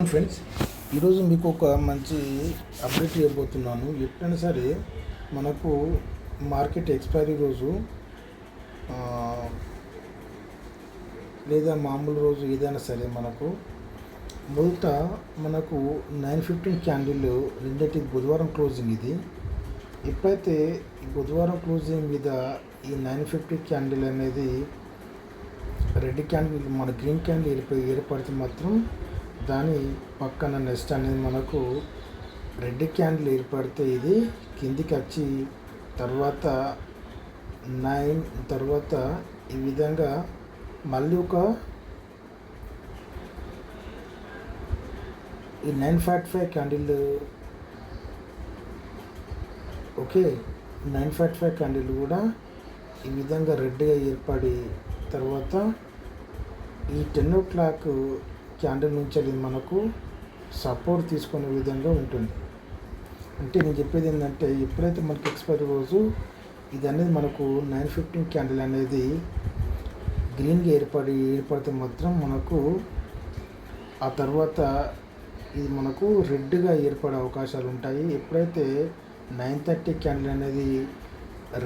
Friends, ఈరోజు మీకు ఒక మంచి అప్డేట్ ఇవ్వబోతున్నాను. ఎప్పుడైనా సరే మనకు మార్కెట్ ఎక్స్పైరీ రోజు లేదా మామూలు రోజు ఏదైనా సరే మొదట మనకు 9:15 క్యాండిల్ నిన్నటి బుధవారం క్లోజింగ్ ఇది. ఎప్పుడైతే ఈ బుధవారం క్లోజింగ్ మీద ఈ 9:50 క్యాండిల్ అనేది రెడ్ క్యాండిల్ మన గ్రీన్ క్యాండిల్ ఏర్పడితే మాత్రం దాని పక్కన నెక్స్ట్ అనేది మనకు రెడ్ క్యాండిల్ ఏర్పడితే ఇది కిందికి వచ్చి తర్వాత 9 తర్వాత ఈ విధంగా మళ్ళీ ఈ 9:45 క్యాండిల్ ఓకే 9:45 క్యాండిల్ కూడా ఈ విధంగా రెడ్గా ఏర్పడి తర్వాత ఈ 10 o'clock క్యాండిల్ నుంచి అది మనకు సపోర్ట్ తీసుకునే విధంగా ఉంటుంది. అంటే నేను చెప్పేది ఏంటంటే ఎప్పుడైతే మనకు ఎక్స్పైరీ రోజు ఇది అనేది మనకు 9:15 క్యాండిల్ అనేది గ్రీన్గా ఏర్పడితే మాత్రం మనకు ఆ తర్వాత ఇది మనకు రెడ్గా ఏర్పడే అవకాశాలు ఉంటాయి. ఎప్పుడైతే 9:30 క్యాండిల్ అనేది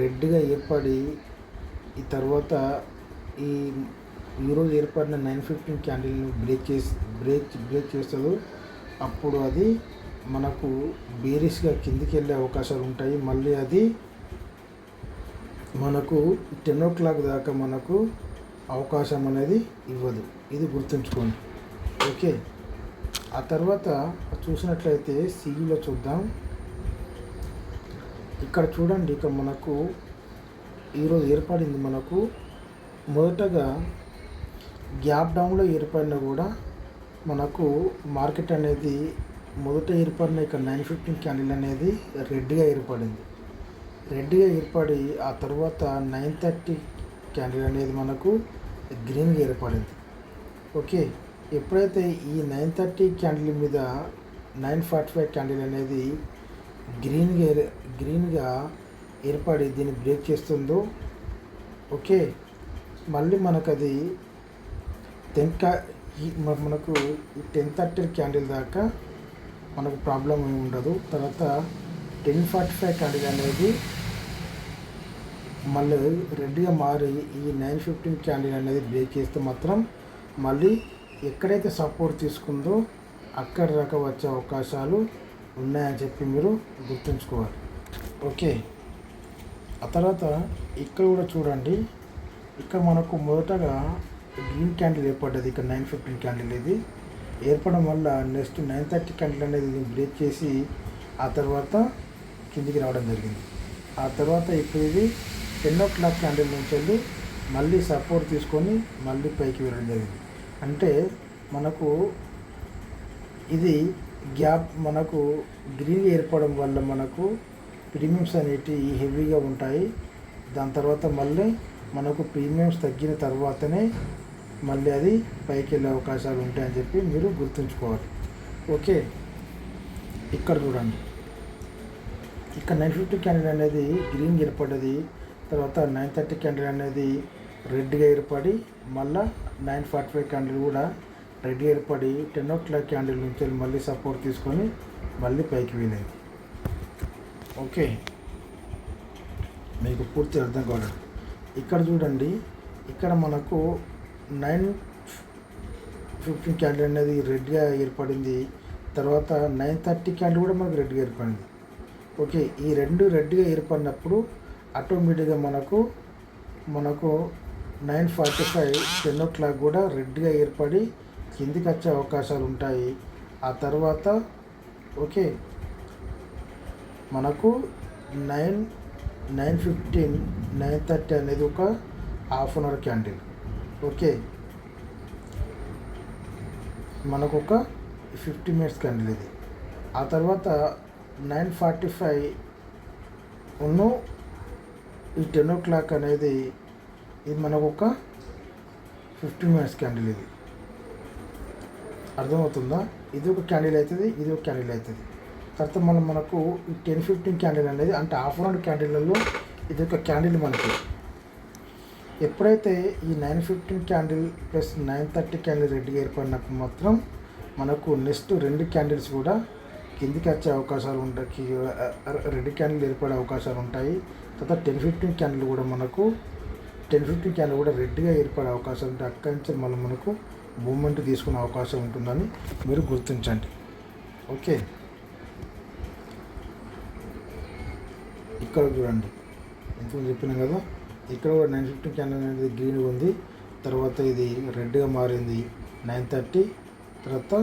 రెడ్గా ఏర్పడి ఈ తర్వాత ఈరోజు ఏర్పడిన 9:15 క్యాండిల్ని బ్రేక్ చేస్తుందో అప్పుడు అది మనకు బేరిష్గా కిందికి వెళ్ళే అవకాశాలు ఉంటాయి. మళ్ళీ అది మనకు 10 o'clock దాకా మనకు అవకాశం అనేది ఇవ్వదు. ఇది గుర్తుంచుకోండి. ఓకే, ఆ తర్వాత చూసినట్లయితే సిఈలో చూద్దాం. ఇక్కడ చూడండి, ఇక మనకు ఈరోజు ఏర్పడింది మనకు మొదటగా గ్యాప్ డౌన్లో ఏర్పడినా కూడా మనకు మార్కెట్ అనేది మొదట ఏర్పడిన ఇక్కడ 9:15 క్యాండిల్ అనేది రెడ్గా ఏర్పడి ఆ తర్వాత 9:30 క్యాండిల్ అనేది మనకు గ్రీన్గా ఏర్పడింది. ఓకే, ఎప్పుడైతే ఈ 9:30 క్యాండిల్ మీద 9:45 క్యాండిల్ అనేది గ్రీన్గా ఏర్పడి దీన్ని బ్రేక్ చేస్తుందో ఓకే మళ్ళీ మనకు అది మనకు ఈ 10:30 క్యాండిల్ దాకా మనకు ప్రాబ్లం ఏమి ఉండదు. తర్వాత 10:45 క్యాండిల్ అనేది మళ్ళీ రెడ్గా మారి ఈ 9:15 క్యాండిల్ అనేది బ్రేక్ చేస్తే మాత్రం మళ్ళీ ఎక్కడైతే సపోర్ట్ తీసుకుందో అక్కడ దాకా వచ్చే అవకాశాలు ఉన్నాయని చెప్పి మీరు గుర్తుంచుకోవాలి. ఓకే, ఆ తర్వాత ఇక్కడ కూడా చూడండి, ఇక్కడ మనకు మొదటగా గ్రీన్ క్యాండిల్ ఏర్పడ్డది. ఇక్కడ 9:15 క్యాండిల్ ఇది ఏర్పడడం వల్ల నెక్స్ట్ 9:30 క్యాండిల్ అనేది బ్రేక్ చేసి ఆ తర్వాత కిందికి రావడం జరిగింది. ఆ తర్వాత ఇప్పుడు ఇది 10 o'clock క్యాండిల్ నుంచి వెళ్ళి మళ్ళీ సపోర్ట్ తీసుకొని మళ్ళీ పైకి వెళ్ళడం జరిగింది. అంటే మనకు ఇది గ్యాప్ మనకు గ్రీన్ ఏర్పడడం వల్ల మనకు ప్రీమియమ్స్ అనేటివి హెవీగా ఉంటాయి. దాని తర్వాత మళ్ళీ మనకు ప్రీమియమ్స్ తగ్గిన తర్వాతనే మళ్ళీ అది పైకి వెళ్ళే అవకాశాలు ఉంటాయని చెప్పి మీరు గుర్తుంచుకోవాలి. ఓకే, ఇక్కడ చూడండి, ఇక్కడ 9:50 క్యాండిల్ అనేది గ్రీన్ ఏర్పడ్డది. తర్వాత 9:30 క్యాండిల్ అనేది రెడ్గా ఏర్పడి మళ్ళీ 9:45 క్యాండిల్ కూడా రెడ్గా ఏర్పడి 10 o'clock క్యాండిల్ నుంచి మళ్ళీ సపోర్ట్ తీసుకొని మళ్ళీ పైకి వెళ్ళేది. ఓకే, మీకు పూర్తి అర్థం కావాలి. ఇక్కడ చూడండి, ఇక్కడ మనకు 9:15 క్యాండిల్ అనేది రెడ్గా ఏర్పడింది. తర్వాత 9:30 క్యాండిల్ కూడా మనకు రెడ్గా ఏర్పడింది. ఓకే, ఈ రెండు రెడ్గా ఏర్పడినప్పుడు ఆటోమేటిక్గా మనకు 9:45 10 o'clock కూడా రెడ్గా ఏర్పడి కిందికి వచ్చే అవకాశాలు ఉంటాయి. ఆ తర్వాత ఓకే మనకు 9:15 9:30 అనేది ఒక half an hour candle. Okay, మనకు ఒక 50 minutes క్యాండిల్ ఇది. ఆ తర్వాత 9:45 ఈ 10 o'clock అనేది ఇది మనకు ఒక 50 minutes క్యాండిల్. ఇది అర్థమవుతుందా? ఇది ఒక క్యాండిల్ అవుతుంది, ఇది ఒక క్యాండిల్ అవుతుంది. తర్వాత మనకు ఈ 10:15 క్యాండిల్ అనేది అంటే హాఫ్ అన్ అవర్ క్యాండిల్లలో ఇది ఒక క్యాండిల్ మనకి ఎప్పుడైతే ఈ 9:15 క్యాండిల్ ప్లస్ 9:30 క్యాండిల్ రెడ్గా ఏర్పడినప్పుడు మాత్రం మనకు నెక్స్ట్ 2 క్యాండిల్స్ కూడా కిందికి వచ్చే అవకాశాలు ఉంటాయి, 2 క్యాండిల్ ఏర్పడే అవకాశాలు ఉంటాయి. తర్వాత 10-15 క్యాండిల్ కూడా మనకు 10-15 క్యాండిల్ కూడా రెడ్గా ఏర్పడే అవకాశాలు ఉంటాయి. అక్కడి నుంచి మళ్ళీ మనకు మూమెంట్ తీసుకునే అవకాశం ఉంటుందని మీరు గుర్తించండి. ఓకే, ఇక్కడ చూడండి, ఇంతకు చెప్పినాం కదా, ఇక్కడ కూడా 915 క్యాండిల్ అనేది గ్రీన్ ఉంది. తర్వాత ఇది రెడ్గా మారింది 9:30, తర్వాత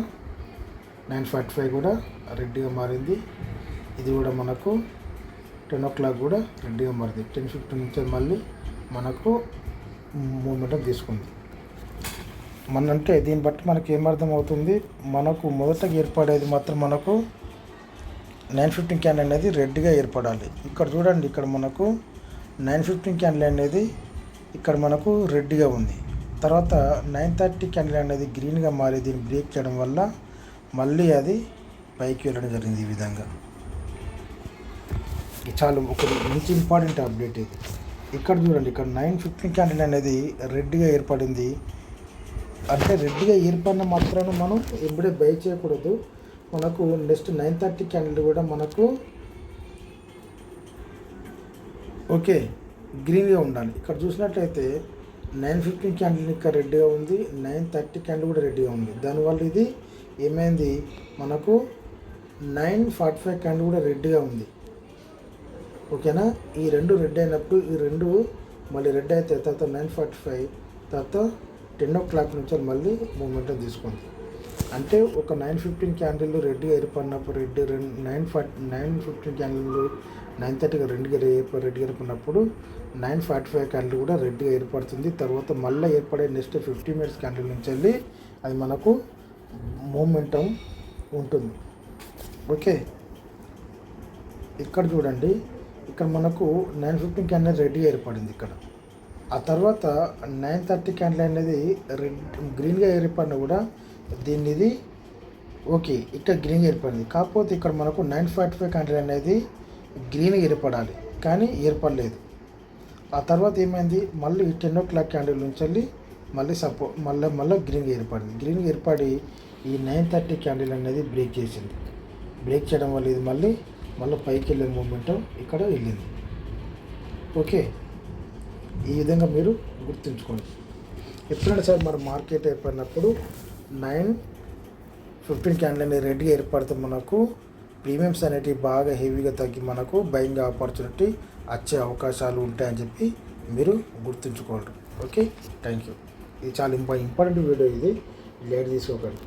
9:45 కూడా రెడ్గా మారింది. ఇది కూడా మనకు 10 o'clock కూడా రెడ్గా మారింది. 10:15 నుంచి మళ్ళీ మనకు మూమెంటం తీసుకుంది. అంటే దీన్ని బట్టి మనకి ఏమర్థం అవుతుంది, మనకు మొదటగా ఏర్పడేది మాత్రం మనకు 915 క్యాండిల్ అనేది రెడ్గా ఏర్పడాలి. ఇక్కడ చూడండి, ఇక్కడ మనకు 915 క్యాండిల్ అనేది ఇక్కడ మనకు రెడ్గా ఉంది. తర్వాత 9:30 క్యాండిల్ అనేది గ్రీన్గా మారి దీన్ని బ్రేక్ చేయడం వల్ల మళ్ళీ అది పైకి వెళ్ళడం జరిగింది. ఈ విధంగా చాలా ఒక మంచి ఇంపార్టెంట్ అప్డేట్ ఇది. ఇక్కడ చూడండి, ఇక్కడ 915 క్యాండిల్ అనేది రెడ్గా ఏర్పడింది. అంటే రెడ్గా ఏర్పడిన మాత్రాన మనం ఎప్పుడే బై చేయకూడదు. మనకు నెక్స్ట్ 9:30 క్యాండిల్ కూడా మనకు ఓకే గ్రీన్గా ఉండాలి. ఇక్కడ చూసినట్లయితే 915 క్యాండిల్ ఇక్కడ రెడ్గా ఉంది, 9:30 క్యాండిల్ కూడా రెడ్గా ఉంది. దానివల్ల ఇది ఏమైంది, మనకు 9:45 క్యాండిల్ కూడా రెడ్గా ఉంది. ఓకేనా, ఈ రెండు రెడ్ అయినప్పుడు ఈ రెండు మళ్ళీ రెడ్ అయితే తర్వాత 9:45 తర్వాత 10 o'clock నుంచి మళ్ళీ మూమెంటం తీసుకుంది. అంటే ఒక 915 క్యాండిల్ రెడ్గా ఏర్పడినప్పుడు 915 క్యాండిల్ 9:30 రెడ్గా ఏర్పడినప్పుడు 9:45 క్యాండిల్ కూడా రెడ్గా ఏర్పడుతుంది. తర్వాత మళ్ళీ ఏర్పడే నెక్స్ట్ 50 minutes క్యాండిల్ నుంచి వెళ్ళి అది మనకు మూమెంటం ఉంటుంది. ఓకే, ఇక్కడ చూడండి, ఇక్కడ మనకు 915 క్యాండిల్ రెడ్గా ఏర్పడింది ఇక్కడ. ఆ తర్వాత 9:30 క్యాండిల్ అనేది గ్రీన్గా ఏర్పడినా కూడా దీన్ని ఇది ఓకే ఇక్కడ గ్రీన్గా ఏర్పడింది. కాకపోతే ఇక్కడ మనకు 9:45 క్యాండిల్ అనేది గ్రీన్గా ఏర్పడాలి, కానీ ఏర్పడలేదు. ఆ తర్వాత ఏమైంది, మళ్ళీ 10 o'clock క్యాండిల్ నుంచి వెళ్ళి మళ్ళీ మళ్ళీ గ్రీన్గా ఏర్పడింది. గ్రీన్గా ఏర్పడి ఈ 9:30 క్యాండిల్ అనేది బ్రేక్ చేసింది. బ్రేక్ చేయడం వల్ల ఇది మళ్ళీ పైకి వెళ్ళే మూమెంట్ ఇక్కడ వెళ్ళింది. ఓకే, ఈ విధంగా మీరు గుర్తుంచుకోండి. ఎప్పుడైనా సరే మన మార్కెట్ ఏర్పడినప్పుడు 915 క్యాండిల్ అనేది రెడ్గా ఏర్పడితే మనకు ప్రీమియమ్స్ అనేటివి బాగా హెవీగా తగ్గి మనకు బయింగ్ ఆపర్చునిటీ వచ్చే అవకాశాలు ఉంటాయని చెప్పి మీరు గుర్తుంచుకోండి. Okay, thank you. ఇది చాలా ఇంపార్టెంట్ వీడియో, ఇది లేట్ తీసుకోకండి.